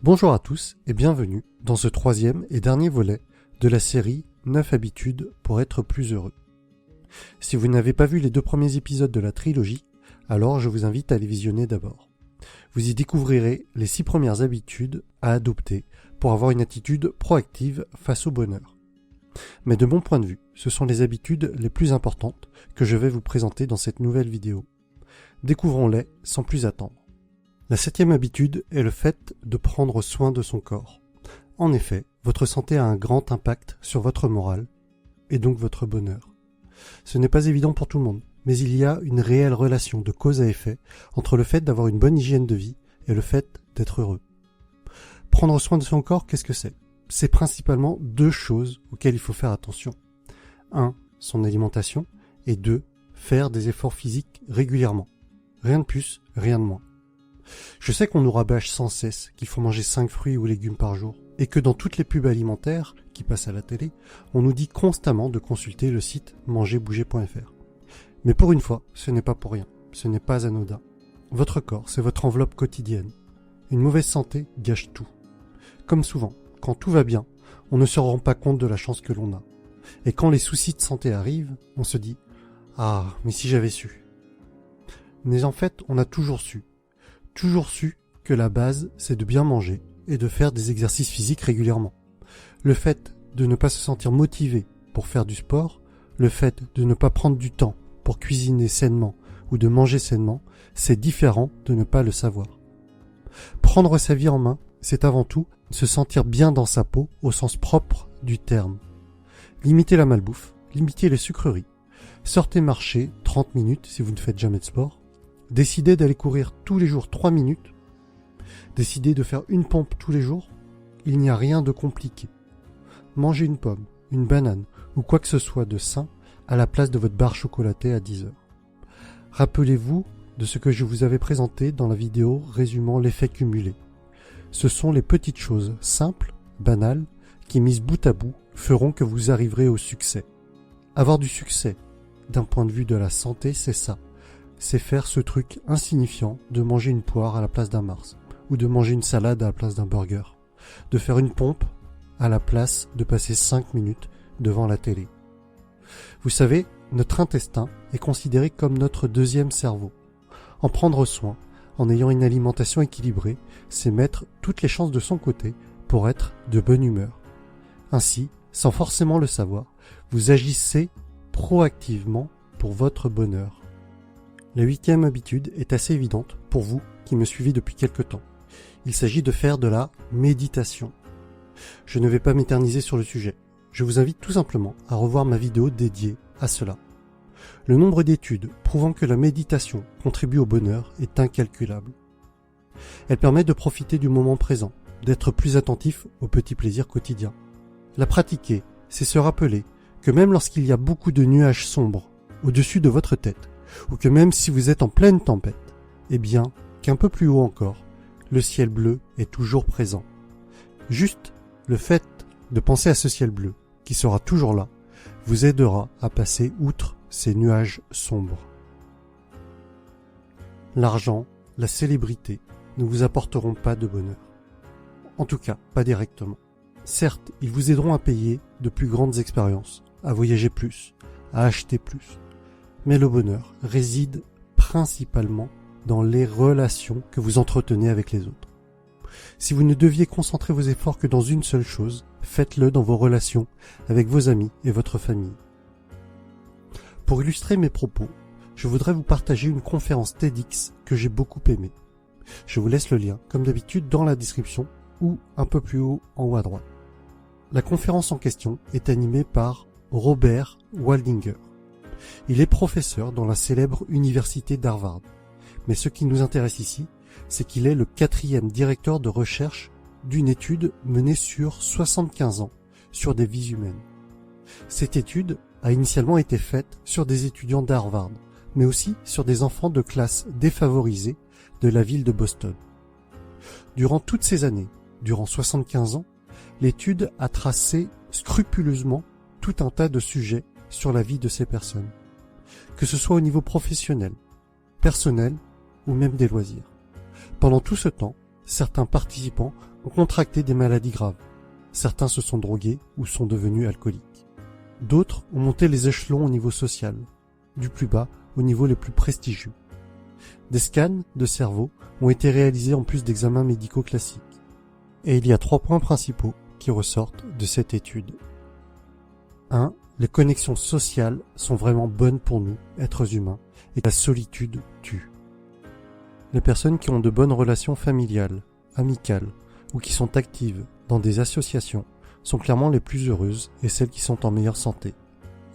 Bonjour à tous et bienvenue dans ce troisième et dernier volet de la série 9 habitudes pour être plus heureux. Si vous n'avez pas vu les 2 premiers épisodes de la trilogie, alors je vous invite à les visionner d'abord. Vous y découvrirez les 6 premières habitudes à adopter pour avoir une attitude proactive face au bonheur. Mais de mon point de vue, ce sont les habitudes les plus importantes que je vais vous présenter dans cette nouvelle vidéo. Découvrons-les sans plus attendre. La 7e habitude est le fait de prendre soin de son corps. En effet, votre santé a un grand impact sur votre morale, et donc votre bonheur. Ce n'est pas évident pour tout le monde, mais il y a une réelle relation de cause à effet entre le fait d'avoir une bonne hygiène de vie et le fait d'être heureux. Prendre soin de son corps, qu'est-ce que c'est ? C'est principalement 2 choses auxquelles il faut faire attention. 1. Son alimentation, et 2. Faire des efforts physiques régulièrement. Rien de plus, rien de moins. Je sais qu'on nous rabâche sans cesse qu'il faut manger 5 fruits ou légumes par jour, et que dans toutes les pubs alimentaires qui passent à la télé, on nous dit constamment de consulter le site mangerbouger.fr. Mais pour une fois, ce n'est pas pour rien, ce n'est pas anodin. Votre corps, c'est votre enveloppe quotidienne. Une mauvaise santé gâche tout. Comme souvent, quand tout va bien, on ne se rend pas compte de la chance que l'on a. Et quand les soucis de santé arrivent, on se dit « Ah, mais si j'avais su ». Mais en fait, on a toujours su que la base, c'est de bien manger et de faire des exercices physiques régulièrement. Le fait de ne pas se sentir motivé pour faire du sport, le fait de ne pas prendre du temps pour cuisiner sainement ou de manger sainement, c'est différent de ne pas le savoir. Prendre sa vie en main, c'est avant tout se sentir bien dans sa peau au sens propre du terme. Limitez la malbouffe, limitez les sucreries, sortez marcher 30 minutes si vous ne faites jamais de sport, décidez d'aller courir tous les jours 3 minutes, décidez de faire une pompe tous les jours, il n'y a rien de compliqué. Mangez une pomme, une banane ou quoi que ce soit de sain à la place de votre barre chocolatée à 10 heures. Rappelez-vous de ce que je vous avais présenté dans la vidéo résumant l'effet cumulé. Ce sont les petites choses simples, banales, qui mises bout à bout feront que vous arriverez au succès. Avoir du succès, d'un point de vue de la santé, c'est ça. C'est faire ce truc insignifiant de manger une poire à la place d'un Mars, ou de manger une salade à la place d'un burger, de faire une pompe à la place de passer 5 minutes devant la télé. Vous savez, notre intestin est considéré comme notre 2e cerveau. En prendre soin, en ayant une alimentation équilibrée, c'est mettre toutes les chances de son côté pour être de bonne humeur. Ainsi, sans forcément le savoir, vous agissez proactivement pour votre bonheur. La 8e habitude est assez évidente pour vous qui me suivez depuis quelque temps. Il s'agit de faire de la méditation. Je ne vais pas m'éterniser sur le sujet. Je vous invite tout simplement à revoir ma vidéo dédiée à cela. Le nombre d'études prouvant que la méditation contribue au bonheur est incalculable. Elle permet de profiter du moment présent, d'être plus attentif aux petits plaisirs quotidiens. La pratiquer, c'est se rappeler que même lorsqu'il y a beaucoup de nuages sombres au-dessus de votre tête, ou que même si vous êtes en pleine tempête, eh bien, qu'un peu plus haut encore, le ciel bleu est toujours présent. Juste le fait de penser à ce ciel bleu, qui sera toujours là, vous aidera à passer outre ces nuages sombres. L'argent, la célébrité ne vous apporteront pas de bonheur. En tout cas, pas directement. Certes, ils vous aideront à payer de plus grandes expériences, à voyager plus, à acheter plus. Mais le bonheur réside principalement dans les relations que vous entretenez avec les autres. Si vous ne deviez concentrer vos efforts que dans une seule chose, faites-le dans vos relations avec vos amis et votre famille. Pour illustrer mes propos, je voudrais vous partager une conférence TEDx que j'ai beaucoup aimée. Je vous laisse le lien, comme d'habitude, dans la description ou un peu plus haut en haut à droite. La conférence en question est animée par Robert Waldinger. Il est professeur dans la célèbre université d'Harvard. Mais ce qui nous intéresse ici, c'est qu'il est le 4e directeur de recherche d'une étude menée sur 75 ans sur des vies humaines. Cette étude a initialement été faite sur des étudiants d'Harvard, mais aussi sur des enfants de classes défavorisées de la ville de Boston. Durant toutes ces années, durant 75 ans, l'étude a tracé scrupuleusement tout un tas de sujets sur la vie de ces personnes, que ce soit au niveau professionnel, personnel ou même des loisirs. Pendant tout ce temps, certains participants ont contracté des maladies graves. Certains se sont drogués ou sont devenus alcooliques. D'autres ont monté les échelons au niveau social, du plus bas au niveau le plus prestigieux. Des scans de cerveau ont été réalisés en plus d'examens médicaux classiques. Et il y a 3 points principaux qui ressortent de cette étude. 1. Les connexions sociales sont vraiment bonnes pour nous, êtres humains, et la solitude tue. Les personnes qui ont de bonnes relations familiales, amicales, ou qui sont actives dans des associations sont clairement les plus heureuses et celles qui sont en meilleure santé.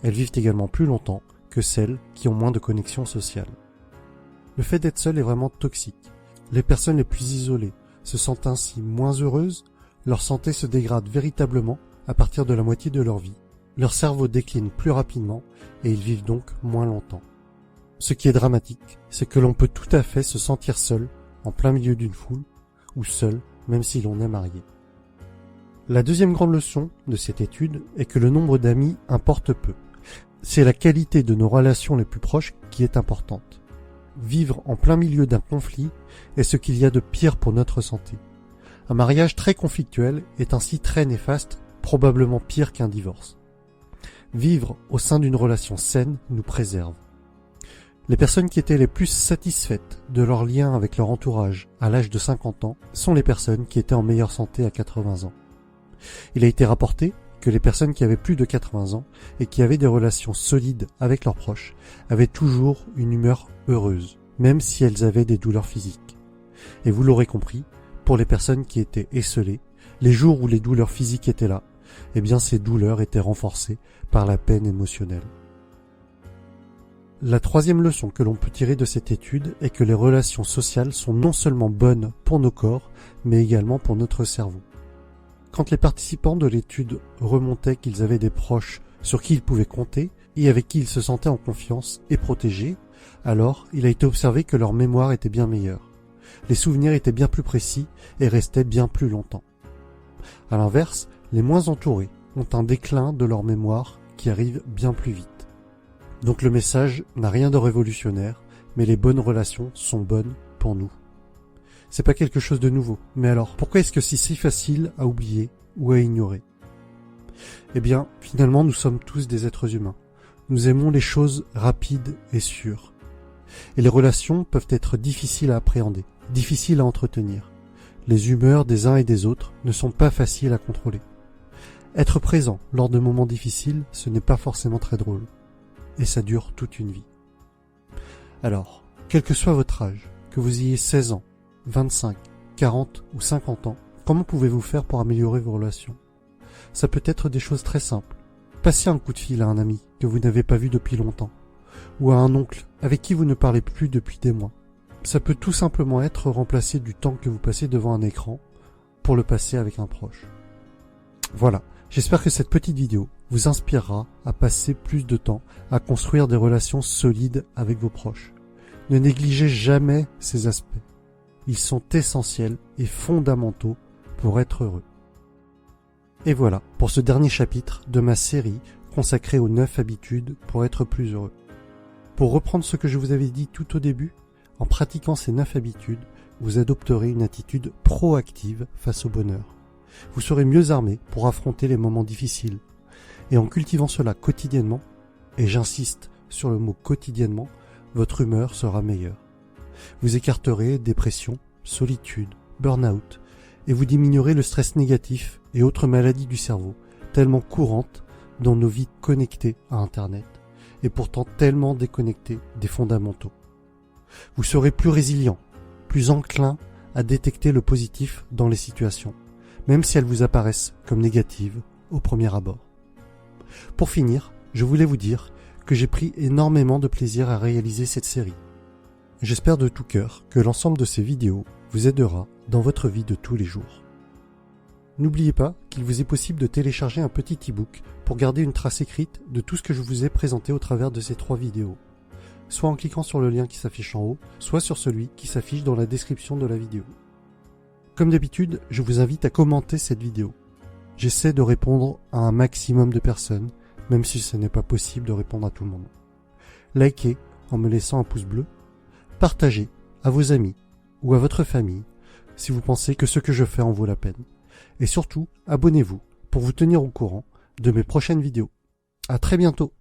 Elles vivent également plus longtemps que celles qui ont moins de connexions sociales. Le fait d'être seul est vraiment toxique. Les personnes les plus isolées se sentent ainsi moins heureuses, leur santé se dégrade véritablement à partir de la moitié de leur vie. Leur cerveau décline plus rapidement et ils vivent donc moins longtemps. Ce qui est dramatique, c'est que l'on peut tout à fait se sentir seul en plein milieu d'une foule ou seul même si l'on est marié. La deuxième grande leçon de cette étude est que le nombre d'amis importe peu. C'est la qualité de nos relations les plus proches qui est importante. Vivre en plein milieu d'un conflit est ce qu'il y a de pire pour notre santé. Un mariage très conflictuel est ainsi très néfaste, probablement pire qu'un divorce. Vivre au sein d'une relation saine nous préserve. Les personnes qui étaient les plus satisfaites de leur lien avec leur entourage à l'âge de 50 ans sont les personnes qui étaient en meilleure santé à 80 ans. Il a été rapporté que les personnes qui avaient plus de 80 ans et qui avaient des relations solides avec leurs proches avaient toujours une humeur heureuse, même si elles avaient des douleurs physiques. Et vous l'aurez compris, pour les personnes qui étaient esseulées, les jours où les douleurs physiques étaient là, eh bien ces douleurs étaient renforcées par la peine émotionnelle. La troisième leçon que l'on peut tirer de cette étude est que les relations sociales sont non seulement bonnes pour nos corps, mais également pour notre cerveau. Quand les participants de l'étude remontaient qu'ils avaient des proches sur qui ils pouvaient compter et avec qui ils se sentaient en confiance et protégés, alors il a été observé que leur mémoire était bien meilleure. Les souvenirs étaient bien plus précis et restaient bien plus longtemps. À l'inverse, les moins entourés ont un déclin de leur mémoire qui arrive bien plus vite. Donc le message n'a rien de révolutionnaire, mais les bonnes relations sont bonnes pour nous. C'est pas quelque chose de nouveau, mais alors pourquoi est-ce que c'est si facile à oublier ou à ignorer? Eh bien, finalement, nous sommes tous des êtres humains. Nous aimons les choses rapides et sûres. Et les relations peuvent être difficiles à appréhender, difficiles à entretenir. Les humeurs des uns et des autres ne sont pas faciles à contrôler. Être présent lors de moments difficiles, ce n'est pas forcément très drôle. Et ça dure toute une vie. Alors, quel que soit votre âge, que vous ayez 16 ans, 25, 40 ou 50 ans, comment pouvez-vous faire pour améliorer vos relations? Ça peut être des choses très simples. Passez un coup de fil à un ami que vous n'avez pas vu depuis longtemps, ou à un oncle avec qui vous ne parlez plus depuis des mois. Ça peut tout simplement être remplacer du temps que vous passez devant un écran pour le passer avec un proche. Voilà, j'espère que cette petite vidéo vous inspirera à passer plus de temps à construire des relations solides avec vos proches. Ne négligez jamais ces aspects. Ils sont essentiels et fondamentaux pour être heureux. Et voilà pour ce dernier chapitre de ma série consacrée aux 9 habitudes pour être plus heureux. Pour reprendre ce que je vous avais dit tout au début, en pratiquant ces 9 habitudes, vous adopterez une attitude proactive face au bonheur. Vous serez mieux armé pour affronter les moments difficiles. Et en cultivant cela quotidiennement, et j'insiste sur le mot quotidiennement, votre humeur sera meilleure. Vous écarterez dépression, solitude, burn-out, et vous diminuerez le stress négatif et autres maladies du cerveau, tellement courantes dans nos vies connectées à Internet, et pourtant tellement déconnectées des fondamentaux. Vous serez plus résilient, plus enclin à détecter le positif dans les situations, même si elles vous apparaissent comme négatives au premier abord. Pour finir, je voulais vous dire que j'ai pris énormément de plaisir à réaliser cette série. J'espère de tout cœur que l'ensemble de ces vidéos vous aidera dans votre vie de tous les jours. N'oubliez pas qu'il vous est possible de télécharger un petit e-book pour garder une trace écrite de tout ce que je vous ai présenté au travers de ces 3 vidéos, soit en cliquant sur le lien qui s'affiche en haut, soit sur celui qui s'affiche dans la description de la vidéo. Comme d'habitude, je vous invite à commenter cette vidéo. J'essaie de répondre à un maximum de personnes, même si ce n'est pas possible de répondre à tout le monde. Likez en me laissant un pouce bleu, partagez à vos amis ou à votre famille, si vous pensez que ce que je fais en vaut la peine. Et surtout, abonnez-vous pour vous tenir au courant de mes prochaines vidéos. À très bientôt.